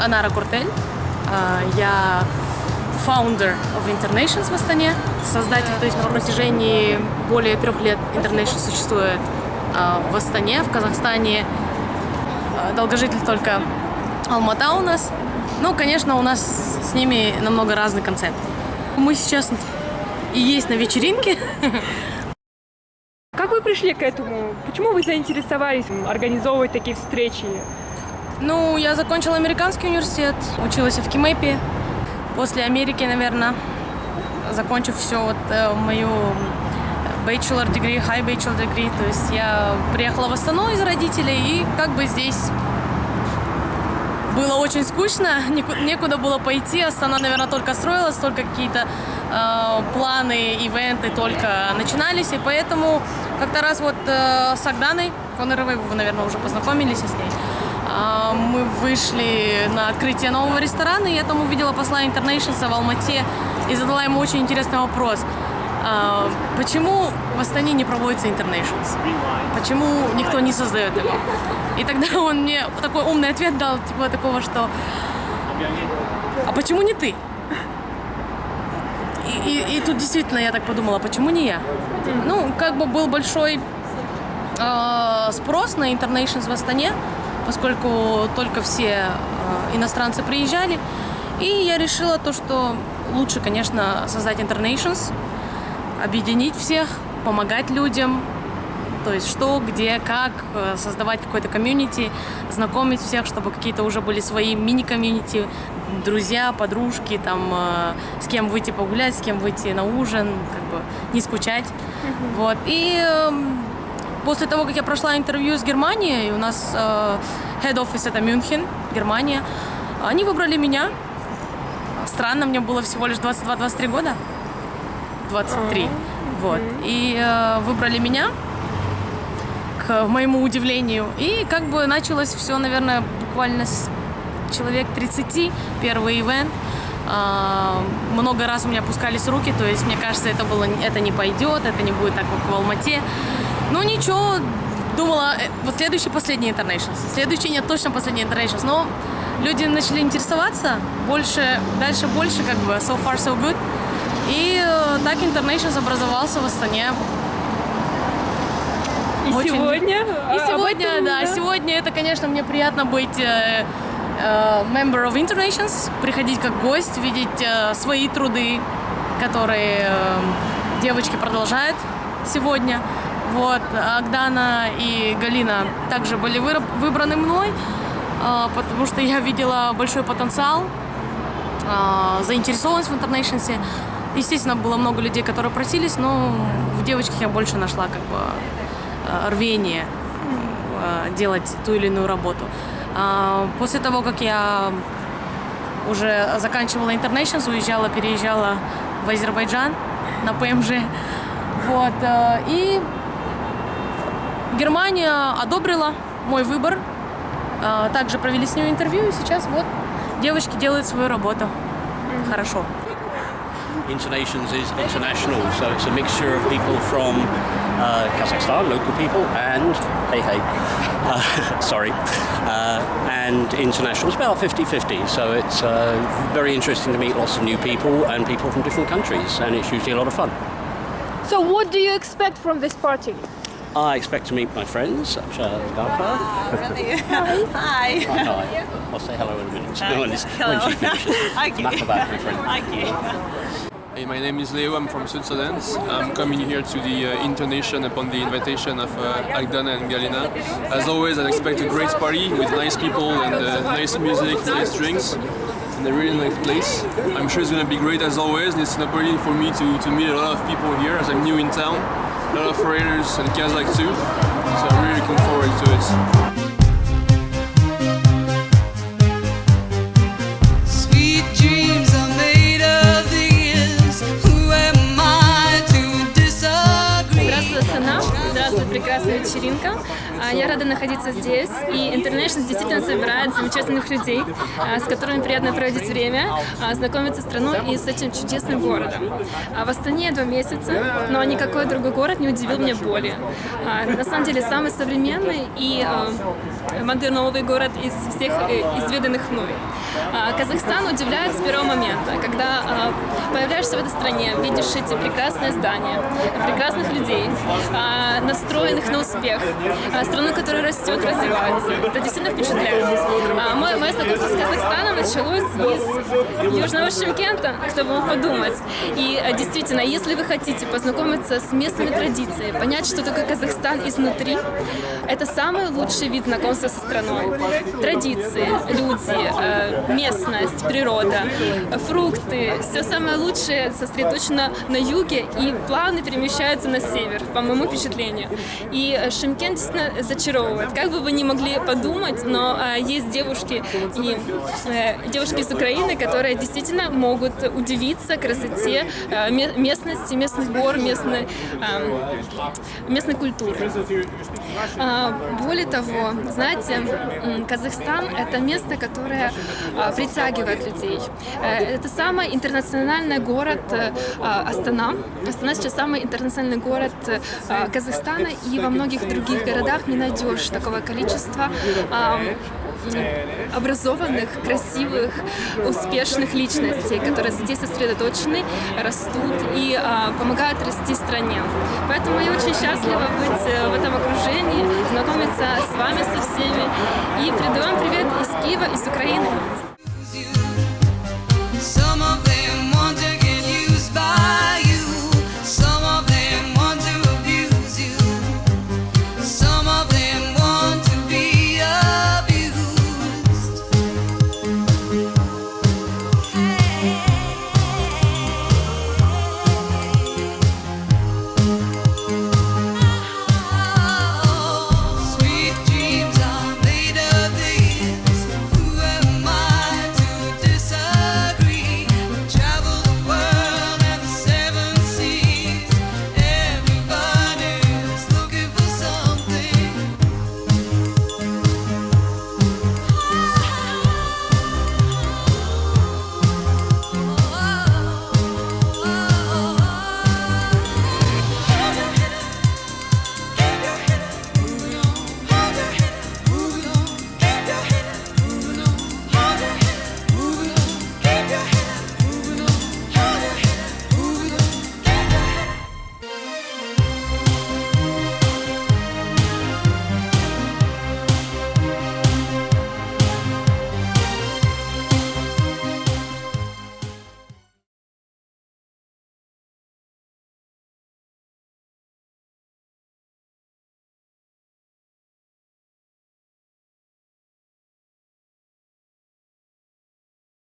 Анара Куртель. Я founder of Internations в Астане, создатель, то есть на протяжении более 3 лет Internations существует в Астане, в Казахстане. Долгожитель только Алмата у нас. Ну, конечно, у нас с ними намного разный концепт. Мы сейчас и есть на вечеринке. Как вы пришли к этому? Почему вы заинтересовались организовывать такие встречи? Ну, я закончила американский университет, училась в КИМЭПе. После Америки, наверное, закончив все мою bachelor degree, high bachelor degree, то есть я приехала в Астану из родителей, и как бы здесь было очень скучно, некуда было пойти. Астана, наверное, только строилась, только какие-то планы, ивенты только начинались, и поэтому как-то раз с Агданой Фонеровой, вы, наверное, уже познакомились с ней, мы вышли на открытие нового ресторана, и я там увидела посла Internations в Алмате и задала ему очень интересный вопрос. Почему в Астане не проводится Internations? Почему никто не создает его? И тогда он мне такой умный ответ дал, типа такого, что «А почему не ты?» И тут действительно я так подумала, почему не я? Ну, как бы был большой спрос на Internations в Астане, поскольку только все иностранцы приезжали. И я решила то, что лучше, конечно, создать Internations, объединить всех, помогать людям, то есть что, где, как, создавать какой-то комьюнити, знакомить всех, чтобы какие-то уже были свои мини-комьюнити, друзья, подружки, там, с кем выйти погулять, с кем выйти на ужин, как бы не скучать. Вот. И после того, как я прошла интервью с Германией, у нас head office это Мюнхен, Германия, они выбрали меня. Странно, мне было всего лишь 22-23 года. 23. Вот. И выбрали меня, к моему удивлению. И как бы началось все, наверное, буквально с человек 30, первый ивент. Много раз у меня опускались руки, то есть, мне кажется, это не пойдет, это не будет так, как в Алмате. Ну ничего, думала, вот следующий, последний Internations. Следующий, нет, точно последний Internations. Но люди начали интересоваться, дальше больше, как бы, so far so good. И так Internations образовался в Астане. Сегодня? Да. Сегодня это, конечно, мне приятно быть member of Internations, приходить как гость, видеть свои труды, которые девочки продолжают сегодня. Вот. Агдана и Галина также были выбраны мной, потому что я видела большой потенциал, заинтересованность в Internations. Естественно, было много людей, которые просились, но в девочках я больше нашла как бы рвение делать ту или иную работу. После того, как я уже заканчивала Internations, переезжала в Азербайджан на ПМЖ. Вот. И Германия одобрила мой выбор. Также провели с ней интервью, и сейчас вот девочки делают свою работу. Хорошо. Internations is international, so it's a mixture of people from Kazakhstan, local people, and and international. It's about 50-50, so it's very interesting to meet lots of new people and people from different countries, and it's usually a lot of fun. So what do you expect from this party? I expect to meet my friends, such as Garfa. Hi. Hi. I'll say hello in a minute when she finishes. Marhaba, my friend. Hey, my name is Leo, I'm from Switzerland. I'm coming here to the Internation upon the invitation of Agdana and Galina. As always, I expect a great party with nice people and nice music, nice drinks, and a really nice place. I'm sure it's going to be great as always, and it's an opportunity for me to meet a lot of people here as I'm new in town. A lot of foreigners and Kazakh too, so I'm really looking forward to it. здравствует прекрасная вечеринка. Я рада находиться здесь. И Internations действительно собирает замечательных людей, с которыми приятно проводить время, знакомиться с страной и с этим чудесным городом. В Астане 2 месяца, но никакой другой город не удивил меня более. На самом деле самый современный и модерновый город из всех изведанных мной. Казахстан удивляет с первого момента, когда появляешься в этой стране, видишь эти прекрасные здания, прекрасных людей, настроенных на успех, страну, которая растет, развивается. Это действительно впечатляет. Мое знакомство с Казахстаном началось из Южного Шымкента, кто бы мог подумать. И действительно, если вы хотите познакомиться с местными традициями, понять, что такое Казахстан изнутри, это самый лучший вид знакомства со страной. Традиции, люди, местность, природа, фрукты, все самое лучшее сосредоточено на юге, и плавно перемещаются на север, по моему впечатлению. И Шымкент действительно зачаровывает. Как бы вы ни могли подумать, но есть девушки из Украины, которые действительно могут удивиться красоте местности, местных гор, местной культуры. Более того, знаете, Казахстан — это место, которое притягивает людей. Это самый интернациональный город Астана. Астана сейчас самый интернациональный город Казахстана, и во многих других городах не найдешь такого количества образованных, красивых, успешных личностей, которые здесь сосредоточены, растут и помогают расти стране. Поэтому я очень счастлива быть в этом окружении, знакомиться с вами, со всеми, и передаю вам привет из Киева, из Украины.